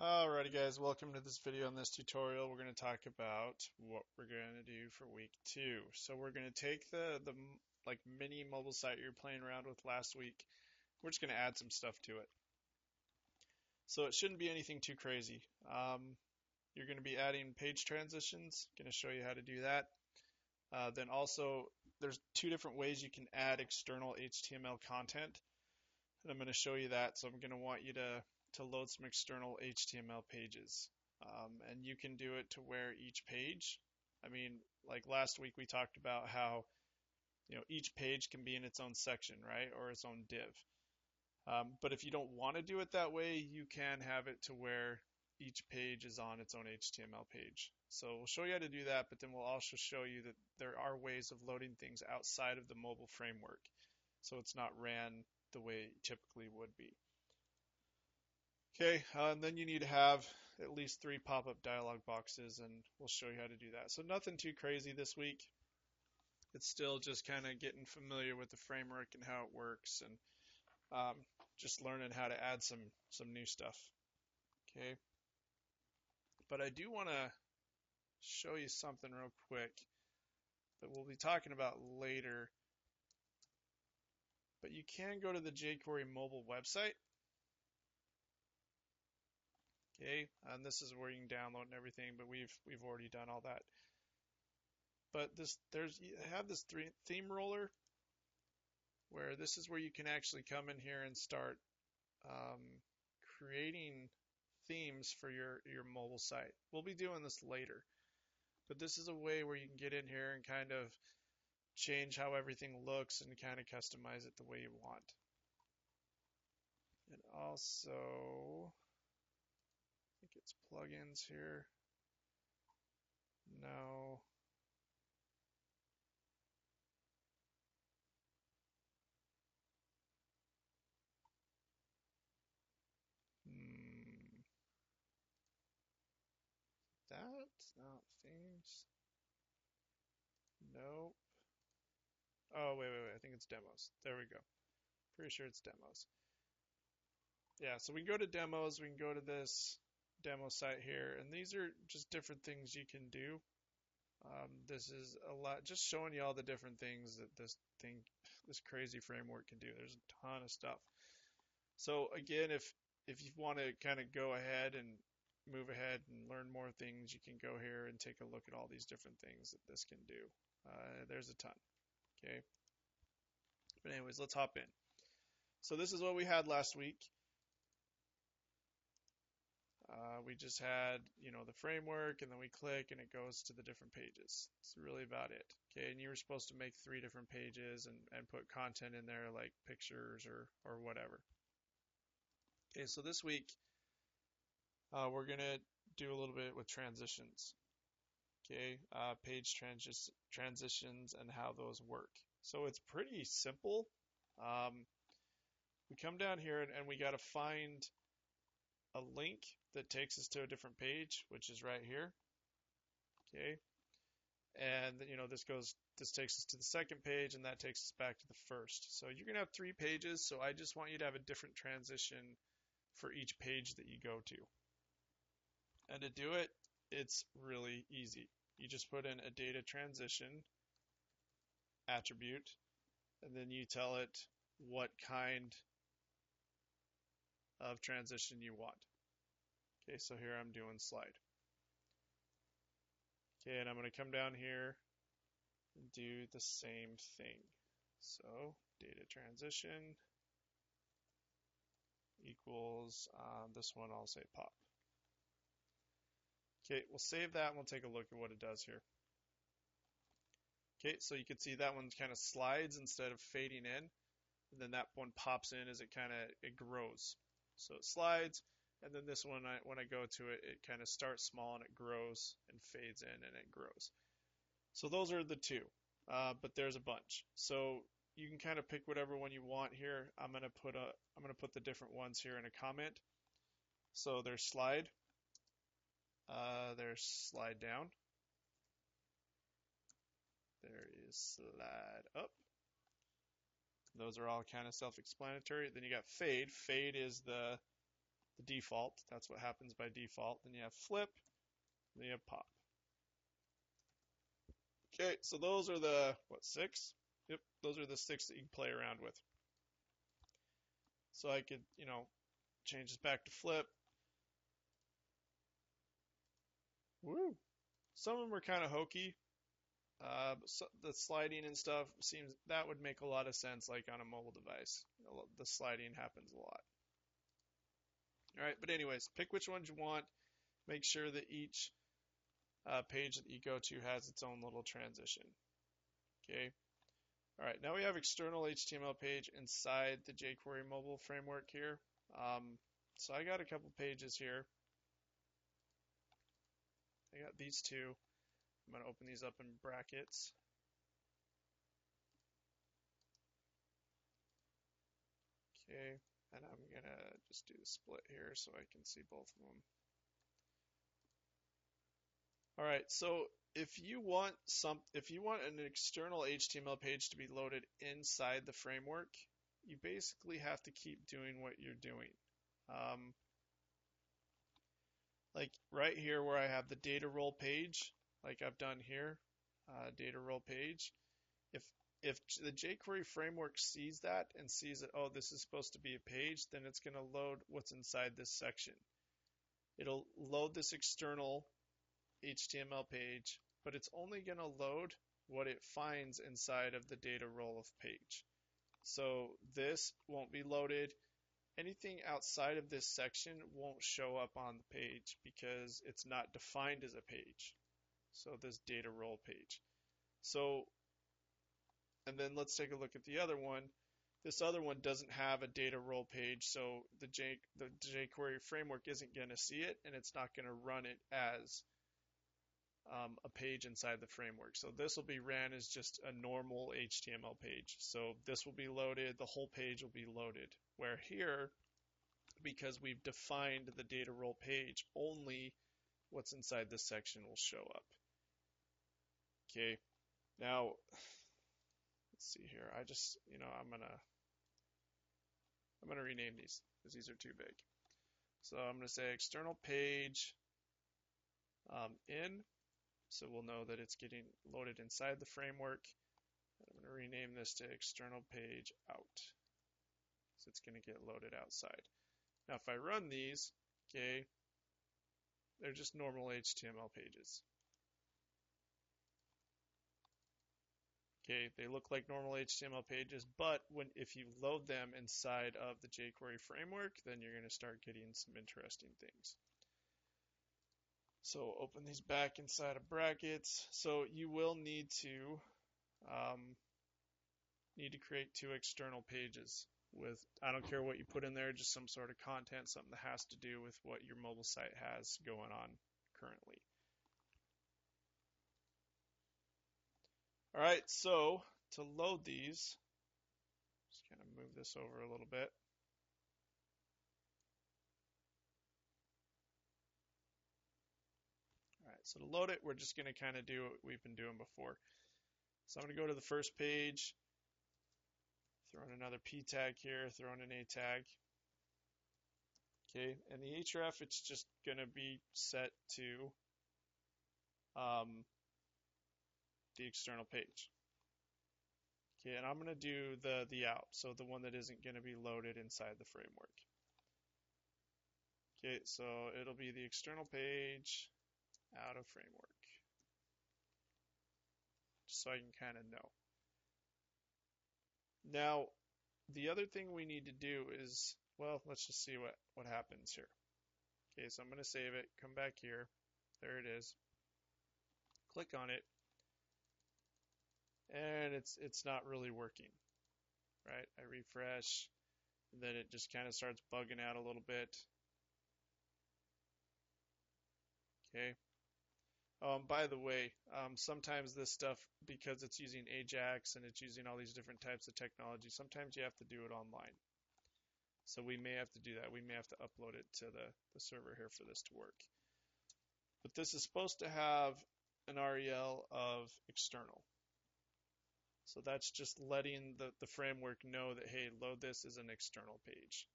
Alrighty guys, welcome to this video. In this tutorial we're going to talk about what we're going to do for week 2. So we're going to take the like mini mobile site you're playing around with last week. We're just going to add some stuff to it. So it shouldn't be anything too crazy. You're going to be adding page transitions. Going to show you how to do that. Then also there's two different ways you can add external HTML content. And I'm going to show you that. So I'm going to want you to load some external HTML pages. And you can do it to where each page, like last week we talked about how, each page can be in its own section, right? Or its own div. But if you don't want to do it that way, you can have it to where each page is on its own HTML page. So we'll show you how to do that, but then we'll also show you that there are ways of loading things outside of the mobile framework. So it's not ran the way it typically would be. Okay, and then you need to have at least 3 pop-up dialog boxes, and we'll show you how to do that. So nothing too crazy this week. It's still just kind of getting familiar with the framework and how it works, and just learning how to add some new stuff. Okay, but I do want to show you something real quick that we'll be talking about later. But you can go to the jQuery mobile website. Okay, and this is where you can download and everything, but we've already done all that. But you have this theme roller, where this is where you can actually come in here and start creating themes for your mobile site. We'll be doing this later, but this is a way where you can get in here and kind of change how everything looks and kind of customize it the way you want. And also, I think it's plugins here. No. That's not themes. Nope. Oh, wait. I think it's demos. There we go. Pretty sure it's demos. Yeah, so we can go to demos. We can go to this demo site here, and these are just different things you can do. This is a lot, just showing you all the different things that this crazy framework can do. There's a ton of stuff. So again, if you want to kind of go ahead and move ahead and learn more things, you can go here and take a look at all these different things that this can do. There's a ton. Okay. But anyways, let's hop in. So this is what we had last week. We just had, the framework, and then we click and it goes to the different pages. It's really about it. Okay, and you were supposed to make 3 different pages and put content in there like pictures or whatever. Okay, so this week we're gonna do a little bit with transitions. Okay, page transitions and how those work. So it's pretty simple. We come down here and we got to find a link that takes us to a different page, which is right here. Okay, and this takes us to the second page, and that takes us back to the first. So you're gonna have 3 pages, so I just want you to have a different transition for each page that you go to. And to do it, it's really easy. You just put in a data transition attribute, and then you tell it what kind of transition you want. Okay, so here I'm doing slide. Okay, and I'm going to come down here and do the same thing. So data transition equals, this one I'll say pop. Okay, we'll save that and we'll take a look at what it does here. Okay, so you can see that one kind of slides instead of fading in, and then that one pops in as it grows. So it slides, and then this one, when I go to it, it kind of starts small and it grows and fades in and it grows. So those are the 2, but there's a bunch. So you can kind of pick whatever one you want here. I'm gonna put the different ones here in a comment. So there's slide. There's slide down. There is slide up. Those are all kind of self-explanatory. Then you got fade. Fade is the the default. That's what happens by default. Then you have flip, then you have pop. Okay, so those are the, what, 6? Yep, those are the 6 that you can play around with. So I could, change this back to flip. Woo! Some of them are kind of hokey. But the sliding and stuff seems that would make a lot of sense, like on a mobile device. The sliding happens a lot. All right, but anyways, pick which ones you want. Make sure that each page that you go to has its own little transition. Okay. All right, now we have external HTML page inside the jQuery mobile framework here. So I got a couple pages here. I got these two. I'm going to open these up in brackets. Okay, and I'm going to just do the split here so I can see both of them. All right, so if you want an external HTML page to be loaded inside the framework, you basically have to keep doing what you're doing. Like right here where I have the data role page, like I've done here, data role page. If the jQuery framework sees that and sees that, oh, this is supposed to be a page, then it's going to load what's inside this section. It'll load this external HTML page, but it's only going to load what it finds inside of the data role of page. So this won't be loaded. Anything outside of this section won't show up on the page because it's not defined as a page. So this data role page. So, and then let's take a look at the other one. This other one doesn't have a data role page, so the jQuery framework isn't going to see it, and it's not going to run it as a page inside the framework. So this will be ran as just a normal HTML page. So this will be loaded, the whole page will be loaded. Where here, because we've defined the data role page, only what's inside this section will show up. Okay, now let's see here. I just, I'm gonna rename these because these are too big. So I'm gonna say external page in. So we'll know that it's getting loaded inside the framework. I'm going to rename this to external page out. So it's going to get loaded outside. Now if I run these, okay, they're just normal HTML pages. Okay, they look like normal HTML pages, but if you load them inside of the jQuery framework, then you're going to start getting some interesting things. So open these back inside of brackets. So you will need to create 2 external pages with, I don't care what you put in there, just some sort of content, something that has to do with what your mobile site has going on currently. All right, so to load these, just kind of move this over a little bit. So to load it, we're just going to kind of do what we've been doing before. So I'm going to go to the first page, throw in another P tag here, throw in an A tag. Okay, and the href, it's just going to be set to the external page. Okay, and I'm going to do the out, so the one that isn't going to be loaded inside the framework. Okay, so it'll be the external page out of framework, just so I can kind of know. Now, the other thing we need to do is, well, let's just see what happens here. Okay, so I'm going to save it, come back here, there it is, click on it, and it's not really working, right? I refresh, and then it just kind of starts bugging out a little bit. Okay. By the way, sometimes this stuff, because it's using Ajax and it's using all these different types of technology, sometimes you have to do it online. So we may have to do that. We may have to upload it to the server here for this to work. But this is supposed to have an REL of external. So that's just letting the framework know that, hey, load this as an external page.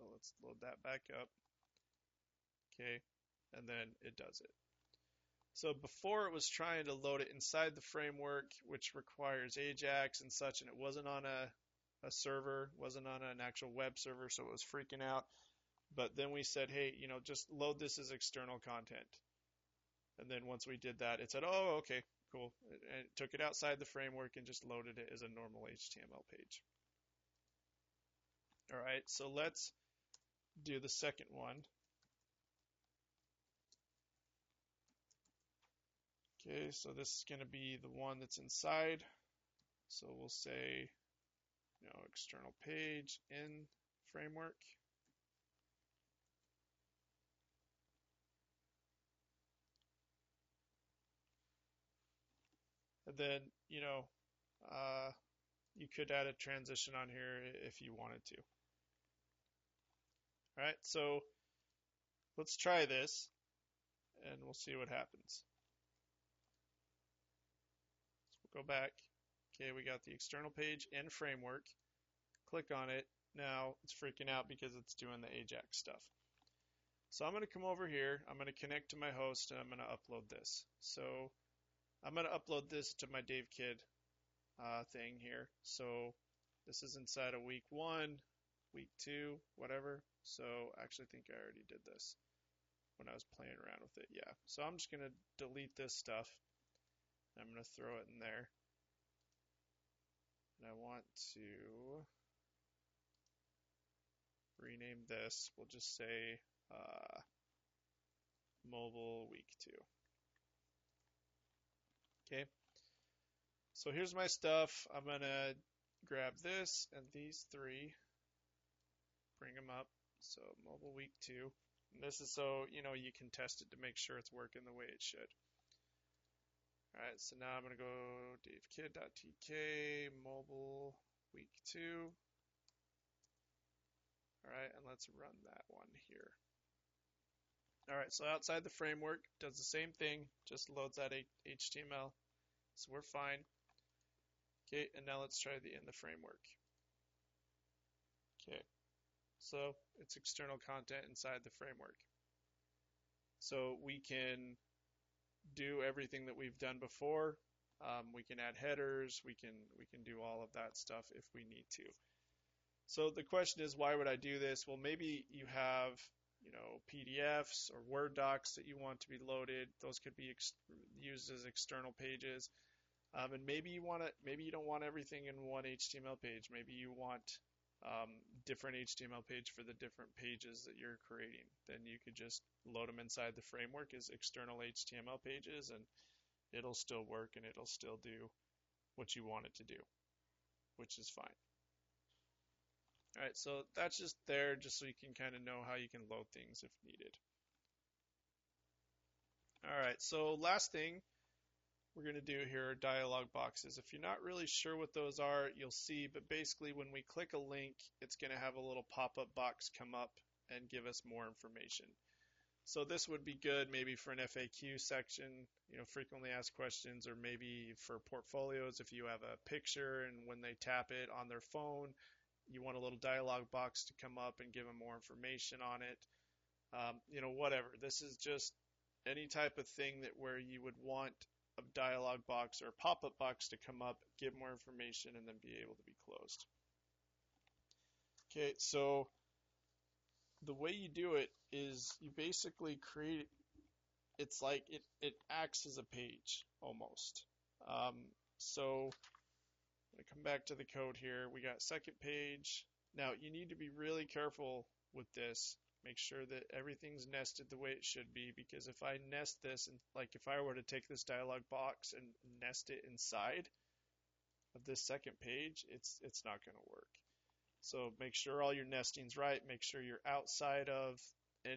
So let's load that back up. Okay, and then it does it. So before it was trying to load it inside the framework, which requires Ajax and such, and it wasn't on a server, wasn't on an actual web server, so it was freaking out. But then we said, hey, just load this as external content. And then once we did that, it said, oh, okay, cool. And it took it outside the framework and just loaded it as a normal HTML page. All right, so let's do the second one. Okay, so this is going to be the one that's inside. So we'll say, external page in framework. And then, you could add a transition on here if you wanted to. All right, so let's try this and we'll see what happens. So we'll go back. Okay, we got the external page and framework. Click on it. Now it's freaking out because it's doing the Ajax stuff. So I'm going to come over here. I'm going to connect to my host and I'm going to upload this. So I'm going to upload this to my DaveKid thing here. So this is inside of week 1, week 2, whatever. So I actually think I already did this when I was playing around with it. Yeah. So I'm just going to delete this stuff. I'm going to throw it in there. And I want to rename this. We'll just say mobile week 2. Okay. So here's my stuff. I'm going to grab this and these 3, bring them up. So mobile week 2. And this is so, you can test it to make sure it's working the way it should. All right, so now I'm going to go davekid.tk, mobile week 2. All right, and let's run that one here. All right, so outside the framework, does the same thing, just loads that HTML. So we're fine. Okay, and now let's try the in the framework. Okay, so it's external content inside the framework. So we can do everything that we've done before. We can add headers. We can do all of that stuff if we need to. So the question is, why would I do this? Well, maybe you have PDFs or Word docs that you want to be loaded. Those could be used as external pages. And maybe you don't want everything in one HTML page. Maybe you want different HTML page for the different pages that you're creating. Then you could just load them inside the framework as external HTML pages, and it'll still work and it'll still do what you want it to do, which is fine. All right, so that's just there just so you can kind of know how you can load things if needed. All right, so last thing we're going to do here are dialog boxes. If you're not really sure what those are, you'll see, but basically when we click a link, it's going to have a little pop-up box come up and give us more information. So this would be good maybe for an FAQ section, frequently asked questions, or maybe for portfolios if you have a picture and when they tap it on their phone, you want a little dialog box to come up and give them more information on it. Whatever. This is just any type of thing that where you would want a dialog box or pop-up box to come up, give more information, and then be able to be closed. Okay, so the way you do it is you basically create, it's like it acts as a page almost. So I'm going to come back to the code here. We got second page. Now you need to be really careful with this. Make sure that everything's nested the way it should be, because if I nest this, and like if I were to take this dialog box and nest it inside of this second page, it's not going to work. So make sure all your nesting's right. Make sure you're outside of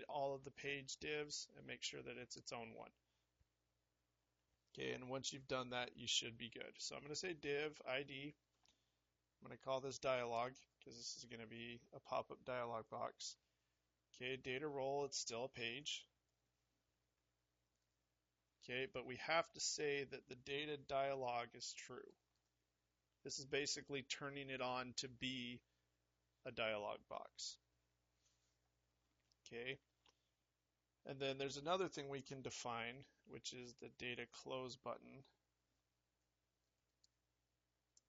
all of the page divs, and make sure that it's its own one. Okay, and once you've done that, you should be good. So I'm going to say div ID. I'm going to call this dialog because this is going to be a pop-up dialog box. Okay, data role, it's still a page. Okay, but we have to say that the data dialog is true. This is basically turning it on to be a dialog box. Okay. And then there's another thing we can define, which is the data close button.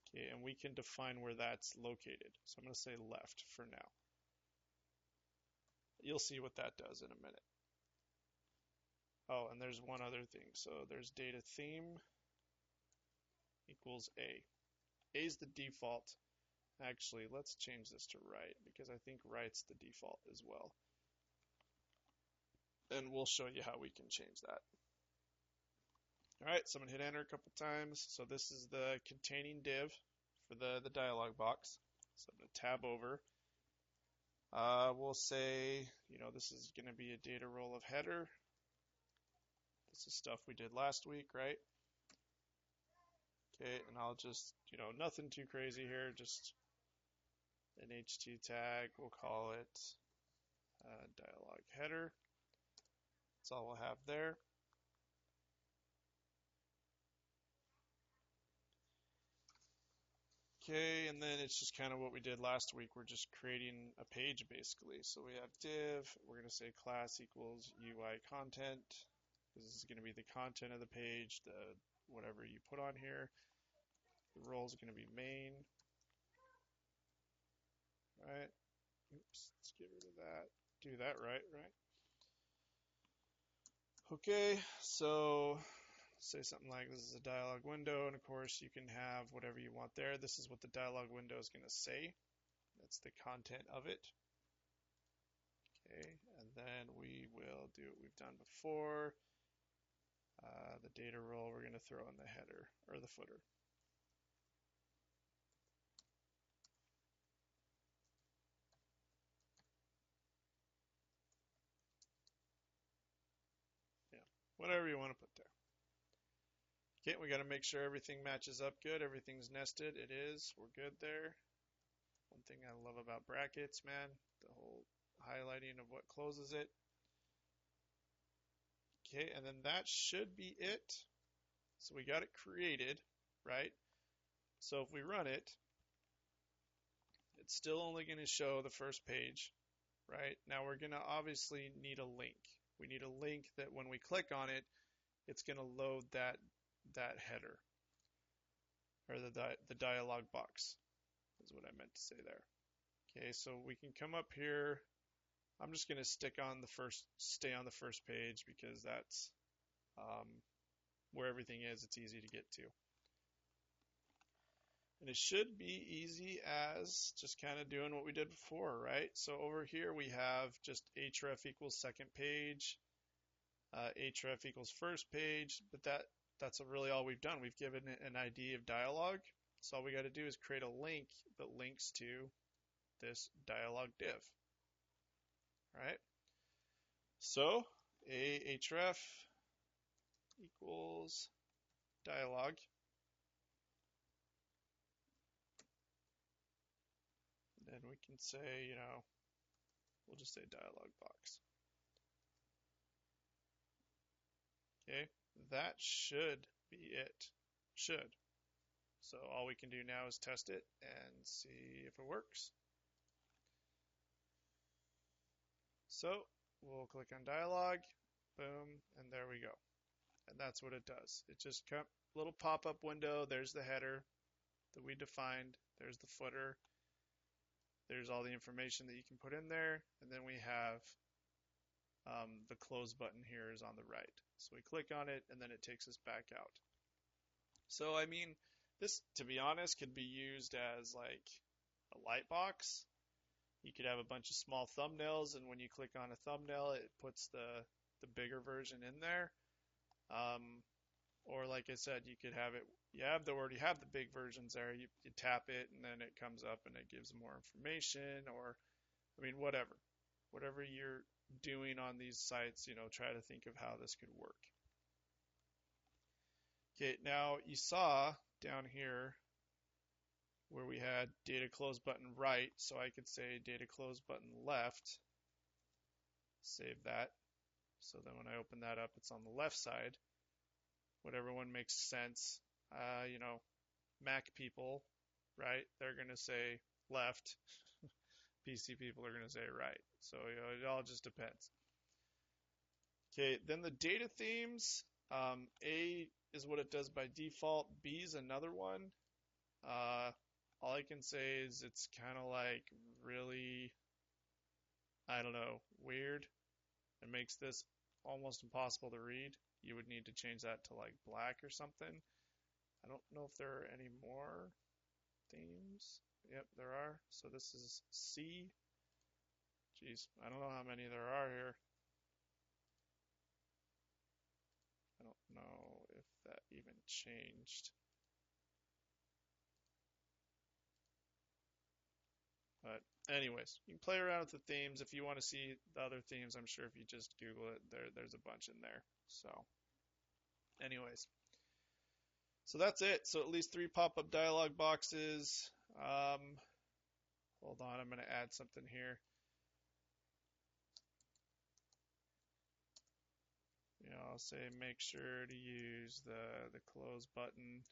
Okay, and we can define where that's located. So I'm going to say left for now. You'll see what that does in a minute. Oh, and there's one other thing. So there's data theme equals A. A is the default. Actually, let's change this to right because I think right's the default as well. And we'll show you how we can change that. All right, so I'm going to hit enter a couple times. So this is the containing div for the dialog box. So I'm going to tab over. We'll say, this is going to be a data role of header. This is stuff we did last week, right? Okay, and I'll just, nothing too crazy here, just an HT tag. We'll call it dialog header. That's all we'll have there. Okay, and then it's just kind of what we did last week. We're just creating a page basically. So we have div, we're going to say class equals UI content. This is going to be the content of the page, whatever you put on here. The role is going to be main. Right. Oops, let's get rid of that. Do that right. Okay, so say something like this is a dialog window, and of course you can have whatever you want there. This is what the dialog window is going to say. That's the content of it. Okay, and then we will do what we've done before. The data role we're going to throw in the header or the footer. Yeah, whatever you want to put there. Okay, we got to make sure everything matches up good. Everything's nested. It is. We're good there. One thing I love about brackets, man, the whole highlighting of what closes it. Okay, and then that should be it. So we got it created, right? So if we run it, it's still only going to show the first page, right? Now we're going to obviously need a link. We need a link that when we click on it, it's going to load that header, or the dialog box is what I meant to say there. Okay, so we can come up here. I'm just going to stay on the first page because that's where everything is. It's easy to get to. And it should be easy as just kind of doing what we did before, right? So over here we have just href equals second page, href equals first page, but that's really all we've done. We've given it an ID of dialog. So all we got to do is create a link that links to this dialog div. Right? So href equals dialog. And then we can say, we'll just say dialog box. Okay, that should be it. Should. So all we can do now is test it and see if it works. So we'll click on dialog, boom, and there we go. And that's what it does. It just comes little pop-up window. There's the header that we defined. There's the footer. There's all the information that you can put in there. And then we have the close button here is on the right. So we click on it and then it takes us back out. So I mean, this, to be honest, could be used as like a light box. You could have a bunch of small thumbnails, and when you click on a thumbnail, it puts the bigger version in there. Or like I said, you could have it, already have the big versions there. You tap it and then it comes up and it gives more information, or, I mean, whatever you're doing on these sites, try to think of how this could work. Okay, now you saw down here where we had data close button right, so I could say data close button left, save that. So then when I open that up, it's on the left side. Whatever one makes sense. Mac people, right? They're going to say left. PC people are going to say right. So it all just depends. Okay, then the data themes. A is what it does by default. B is another one. All I can say is it's kind of like really, I don't know, weird. It makes this almost impossible to read. You would need to change that to like black or something. I don't know if there are any more themes. Yep, there are. So this is C. Geez, I don't know how many there are here. I don't know if that even changed. But anyways, you can play around with the themes. If you want to see the other themes, I'm sure if you just Google it, there's a bunch in there. So anyways, so that's it. So at least 3 pop-up dialog boxes. Hold on, I'm going to add something here. I'll say make sure to use the close button.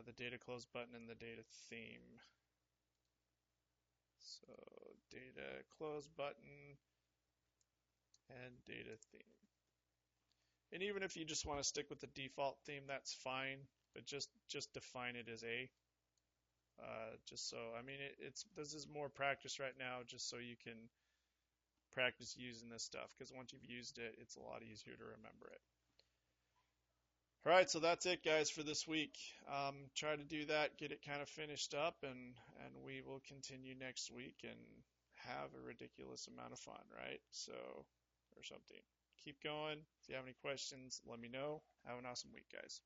The data close button and the data theme. So data close button and data theme. And even if you just want to stick with the default theme, that's fine, but just define it as A. Just so, I mean, this is more practice right now, just so you can practice using this stuff, because once you've used it, it's a lot easier to remember it. All right, so that's it, guys, for this week. Try to do that, get it kind of finished up, and we will continue next week and have a ridiculous amount of fun, right? So, or something. Keep going. If you have any questions, let me know. Have an awesome week, guys.